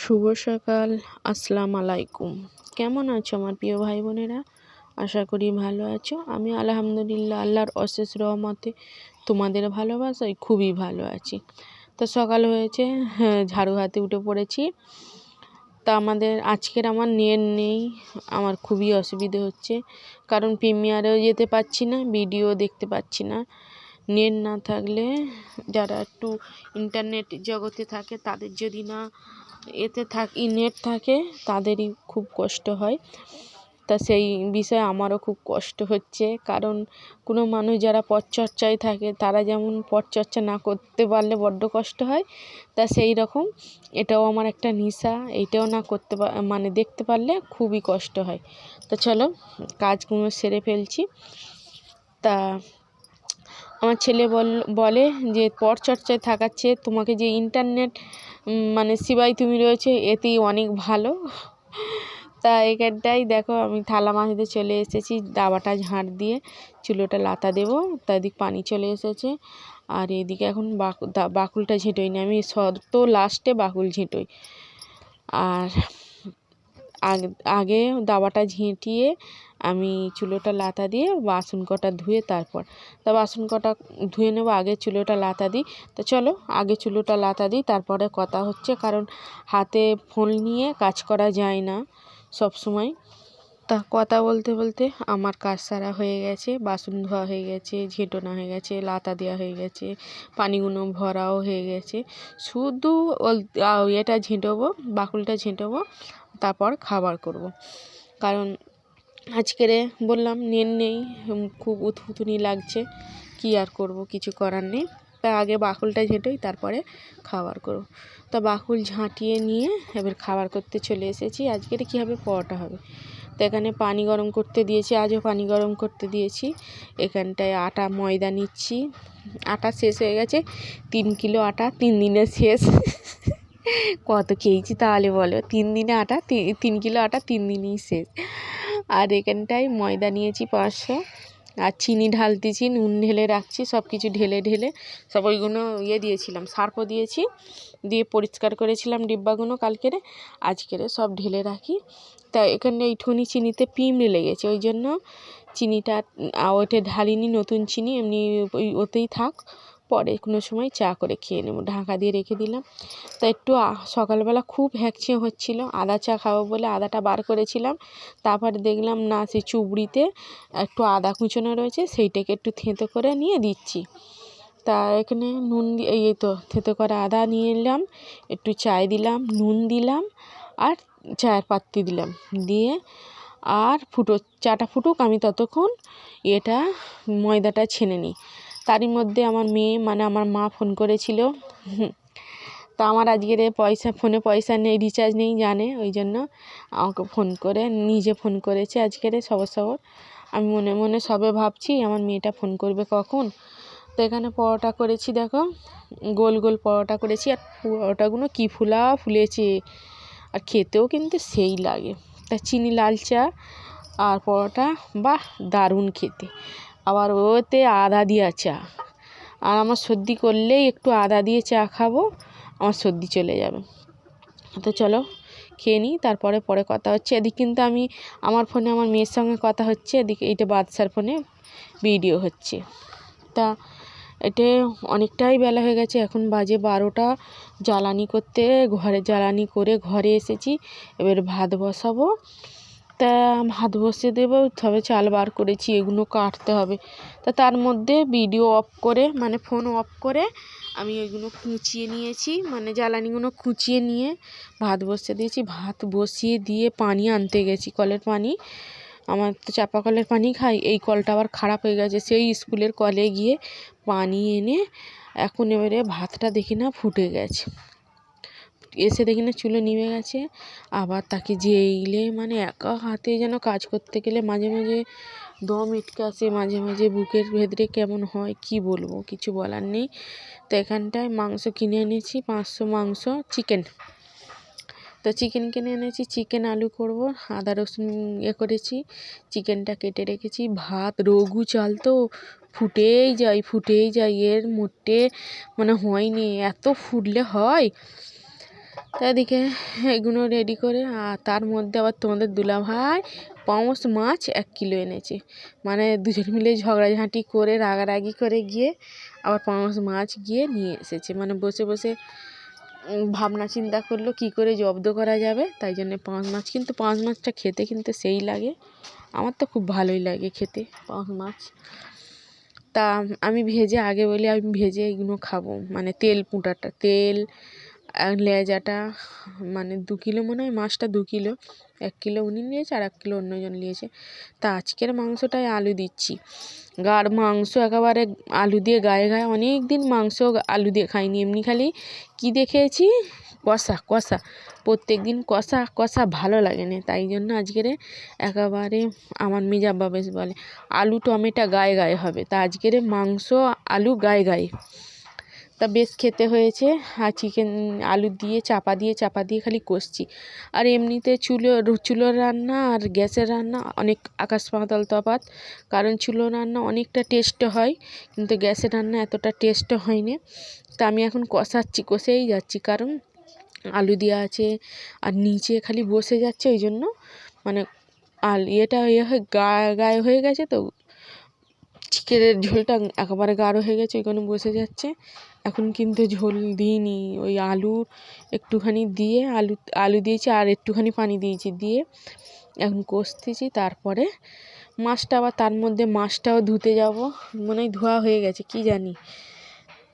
শুভ সকাল, আসসালামু আলাইকুম। কেমন আছো আমার প্রিয় ভাই বোনেরা? আশা করি ভালো আছো। আমি আলহামদুলিল্লাহ আল্লাহর অশেষ রহমতে তোমাদের ভালোবাসায় খুবই ভালো আছি। তো সকাল হয়েছে, ঝাড়ু হাতে উঠে পড়েছি। তা আজকের আমার নেট নেই, আমার খুবই অসুবিধে হচ্ছে, কারণ প্রিমিয়ারেও যেতে পারছি না, ভিডিও দেখতে পাচ্ছি না। নেট না থাকলে যারা একটু ইন্টারনেট জগতে থাকে তাদের যদি না নেট থাকে তাদেরই খুব কষ্ট হয়। তা সেই বিষয়ে আমারও খুব কষ্ট হচ্ছে, কারণ কোনো মানুষ যারা পথচর্চায় থাকে তারা যেমন পথচর্চা না করতে পারলে বড্ড কষ্ট হয়, তা সেই রকম এটাও আমার একটা নেশা। এইটাও না করতে দেখতে পারলে খুবই কষ্ট হয়। তো চলো কাজগুলো সেরে ফেলছি। তা আমার ছেলে বলে যে পথচর্চায় থাকার চেয়ে তোমাকে যে ইন্টারনেট সেবায় তুমি রয়েছে এতেই অনেক ভালো। তা এখানটাই দেখো আমি থালা মাজতে চলে এসেছি, দাবাটা ঝাঁট দিয়ে চুলোটা লাতা দেবো, তাদিক পানি চলে এসেছে। আর এদিকে এখন বাকুলটা ঝেঁটোই না, আমি তো লাস্টে বাকুল ঝেঁটোই। আর আগে দাবাটা ঝেঁটিয়ে আমি চুলোটা লাতা দিয়ে বাসন কটা ধুয়ে বাসন কটা ধুয়ে নেবো, আগে চুলোটা লাতা দিই। তো চলো আগে চুলোটা লাতা দিই, তারপরে কথা হচ্ছে, কারণ হাতে ফোন নিয়ে কাজ করা যায় না সব সময়। তা কথা বলতে বলতে আমার কাজ সারা হয়ে গেছে, বাসন ধোয়া হয়ে গেছে, ঝেঁটোনা হয়ে গেছে, লাতা দেওয়া হয়ে গেছে, পানিগুলো ভরাও হয়ে গেছে। শুধু এটা ঝেঁটোবো, বাকুলটা ঝেঁটোবো, তারপর খাবার করব। কারণ আজকেরে বললাম নেট নেই, খুব উথুনি লাগছে, কি আর করব, কিছু করার নেই। তা আগে বাকুলটা ঝেঁটোই, তারপরে খাবার করব। তা বাকুল ঝাঁটিয়ে নিয়ে এবার খাবার করতে চলে এসেছি। আজকের কীভাবে পরোটা হবে, তো এখানে পানি গরম করতে দিয়েছি, আজও পানি গরম করতে দিয়েছি। এখানটায় আটা ময়দা নিচ্ছি, আটা শেষ হয়ে গেছে, 3 কিলো আটা 3 দিনে শেষ। কত খেয়েছি তাহলে বলো, 3 দিনে আটা 3 কিলো আটা 3 দিনেই শেষ। আর এখানটায় ময়দা নিয়েছি 500, আর চিনি ঢালতেছি, নুন ঢেলে রাখছি, সব কিছু ঢেলে সব ওইগুলো দিয়েছিলাম, সার্ফও দিয়েছি, দিয়ে পরিষ্কার করেছিলাম ডিব্বাগুলো কালকেরে, আজকেরে সব ঢেলে রাখি। তা এখানে এইটুকুনি চিনিতে পিঁমড়ে লেগেছে, ওই জন্য চিনিটা ওতে ঢালিনি, নতুন চিনি এমনি ওতেই থাক, পরে কোনো সময় চা করে খেয়ে নেবো। ঢাকা দিয়ে রেখে দিলাম। তা একটু সকালবেলা খুব হ্যাঁকছিয়ে হচ্ছিলো, আদা চা খাবো বলে আদাটা বার করেছিলাম, তারপরে দেখলাম না, সেই চুবড়িতে একটু আদা কুচোনো রয়েছে, সেইটাকে একটু থেঁতো করে নিয়ে দিচ্ছি। তা এখানে নুন দিয়ে এই তো থেঁতো করে আদা নিয়ে এলাম, একটু চায় দিলাম, নুন দিলাম, আর চায়ের পাত্তি দিলাম, দিয়ে আর চাটা ফুটুক, আমি ততক্ষণ ময়দাটা ছেনে নিই। তারই মধ্যে আমার মেয়ে আমার মা ফোন করেছিল। তা আমার আজকের ফোনে পয়সা নেই, রিচার্জ নেই জানে, ওই জন্য আমাকে নিজে ফোন করেছে আজকের সবর। আমি মনে মনে সবে ভাবছি আমার মেয়েটা ফোন করবে কখন। তো এখানে পরোটা করেছি, দেখো গোল গোল পরোটা করেছি, আর পরোটাগুলো কি ফুলেছে, আর খেতেও কিন্তু সেই লাগে। তা চিনি লাল চা আর পরোটা, বাহ দারুণ খেতে, আবার ওতে আদা দিয়া চা। আর আমার সর্দি করলেই একটু আদা দিয়ে চা খাবো, আমার সর্দি চলে যাবে। তো চলো খেয়ে নিই, তারপরে কথা হচ্ছে। এদিক কিন্তু আমার ফোনে আমার মেয়ের সঙ্গে কথা হচ্ছে, এদিকে এইটা বাদশার ফোনে ভিডিও হচ্ছে। তা এটা অনেকটাই বেলা হয়ে গেছে, এখন বাজে 12টা। জ্বালানি করে ঘরে এসেছি, এবার ভাত বসাবো। তা ভাত বসিয়ে দেবো, তবে চাল বার করেছি, এগুলো কাটতে হবে। তা তার মধ্যে ফোন অফ করে আমি ওইগুলো কুচিয়ে নিয়েছি, জ্বালানিগুলো কুচিয়ে নিয়ে ভাত বসিয়ে দিয়েছি। ভাত বসিয়ে দিয়ে পানি আনতে গেছি, কলের পানি, আমার তো চাপা কলের পানি খাই, এই কলটা আবার খারাপ হয়ে গেছে, সেই স্কুলের কলে গিয়ে পানি এনে এখন এবারে ভাতটা দেখি না ফুটে গেছে, এসে দেখি না চুলো নিভে গেছে। আবার তাকে জেইলে একা হাতে যেন কাজ করতে গেলে মাঝে মাঝে দম আটকে আসে, মাঝে মাঝে বুকের ভেতরে কেমন হয়, কি বলবো, কিছু বলার নেই। তো এখানটায় মাংস কিনে এনেছি, 500 মাংস, চিকেন। তো চিকেন কিনে এনেছি, চিকেন আলু করব, আদা রসুন করেছি, চিকেনটা কেটে রেখেছি। ভাত রঘু চাল তো ফুটেই যায়, এর মোটে হয়নি, এত ফুটলে হয়। তা এদিকে এগুলো রেডি করে, আর তার মধ্যে আবার তোমাদের দুলাভাই পাঙাশ মাছ 1 কিলো এনেছে। মানে দুজন মিলে ঝগড়াঝাঁটি করে রাগারাগি করে গিয়ে আবার পাঙাশ মাছ গিয়ে নিয়ে এসেছে। মানে বসে বসে ভাবনা চিন্তা করলো কী করে জব্দ করা যাবে, তাই জন্যে পাঙাশ মাছ। কিন্তু পাঙাশ মাছটা খেতে কিন্তু সেই লাগে, আমার তো খুব ভালোই লাগে খেতে পাঙাশ মাছ। তা আমি ভেজে আগে বলি আমি ভেজে এগুলো খাবো, মানে তেল পুঁটাটা, তেল আর লেজাটা, মানে 2 কিলো মনে হয় মাছটা, 2 কিলো, 1 কিলো উনি নিয়েছে আর 1 কিলো অন্যজন নিয়েছে। তা আজকের মাংসটায় আলু দিচ্ছি, গাড় মাংস একেবারে আলু দিয়ে গায়ে গায়ে। অনেক দিন মাংস আলু দিয়ে খাইনি, এমনি খালি কী দিয়ে খেয়েছি, কষা কষা, প্রত্যেক দিন কষা কষা ভালো লাগে না, তাই জন্য আজকের একেবারে আমার মেজাব্বা বেশ বলে আলু টমেটো গায়ে গায়ে হবে, তা আজকের মাংস আলু গায়ে গায়ে। তা বেশ খেতে হয়েছে। আর চিকেন আলু দিয়ে চাপা দিয়ে খালি কষছি। আর এমনিতে চুলোর রান্না আর গ্যাসের রান্না অনেক আকাশ পাতাল তফাৎ, কারণ চুলোর রান্না অনেকটা টেস্ট হয়, কিন্তু গ্যাসের রান্না এতটা টেস্ট হয় না। তা আমি এখন কষেই যাচ্ছি, কারণ আলু দেওয়া আছে আর নিচে খালি বসে যাচ্ছে, ওই জন্য মানে এটা গায়ে হয়ে গেছে, তো চিকেনের ঝোলটা একেবারে গাঢ় হয়ে গেছে, ওইখানে বসে যাচ্ছে। এখন কিন্তু ঝোল দিইনি, ওই আলু একটুখানি দিয়ে আলু দিয়েছি আর একটুখানি পানি দিয়েছি, দিয়ে এখন কষতেছি। তারপরে মাছটা আবার তার মধ্যে মাছটাও ধুতে যাব, মনে হয় ধোয়া হয়ে গেছে কি জানি।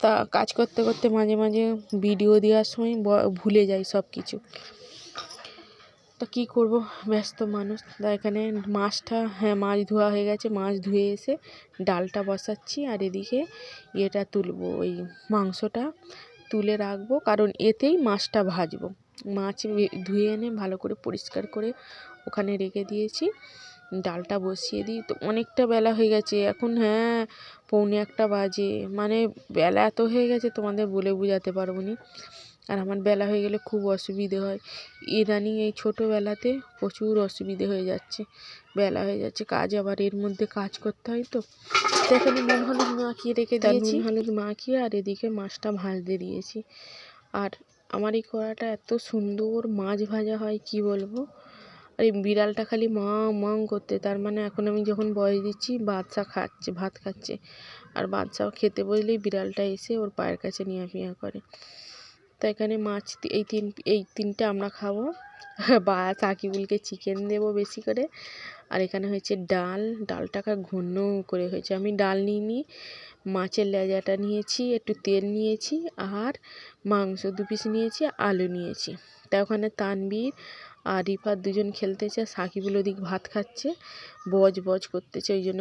তা কাজ করতে করতে মাঝে মাঝে ভিডিও দেওয়ার সময় ভুলে যাই সব কিছু। তো কী করব, ব্যস্ত মানুষ। তা এখানে মাছ ধোয়া হয়ে গেছে, মাছ ধুয়ে এসে ডালটা বসাচ্ছি, আর এদিকে তুলবো, ওই মাংসটা তুলে রাখবো, কারণ এতেই মাছটা ভাজবো। মাছ ধুয়ে এনে ভালো করে পরিষ্কার করে ওখানে রেখে দিয়েছি, ডালটা বসিয়ে দিই। তো অনেকটা বেলা হয়ে গেছে এখন, 1:45 বাজে, মানে বেলা এত হয়ে গেছে তোমাদের বলে বোঝাতে পারবো না। আর আমার বেলা হয়ে গেলে খুব অসুবিধে হয়, ইদানিং এই ছোটোবেলাতে প্রচুর অসুবিধে হয়ে যাচ্ছে, বেলা হয়ে যাচ্ছে, কাজ আবার এর মধ্যে কাজ করতে হয়। তো এখানে নুন হলুদ মাখিয়ে রেখে দিয়েছি, নুন হলুদ মাখিয়ে আর এদিকে মাছটা ভাজতে দিয়েছি। আর আমার এই কড়াটা এত সুন্দর মাছ ভাজা হয় কি বলবো। আর এই বিড়ালটা খালি মাং করতে, তার মানে এখন আমি যখন বয়স দিচ্ছি ভাত খাচ্ছে, আর বাদশা খেতে বসলেই বিড়ালটা এসে ওর পায়ের কাছে নিয়া করে। তো এখানে মাছ এই তিনটে আমরা খাবো, বা সাকিবুলকে চিকেন দেবো বেশি করে। আর এখানে হয়েছে ডালটাকে ঘন করে হয়েছে। আমি ডাল নিইনি, মাছের লেজাটা নিয়েছি, একটু তেল নিয়েছি, আর মাংস 2 পিস নিয়েছি, আলু নিয়েছি। তা ওখানে তানবীর আর রিফাত দুজন খেলতেছে, সাকিবুল ওদিক ভাত খাচ্ছে, বজ করতেছে, ওই জন্য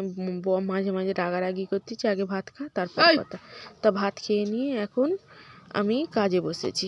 মাঝে মাঝে রাগারাগি করতেছে, আগে ভাত খা তারপর কথা। তা ভাত খেয়ে নিয়ে এখন আমি কাজে বসেছি।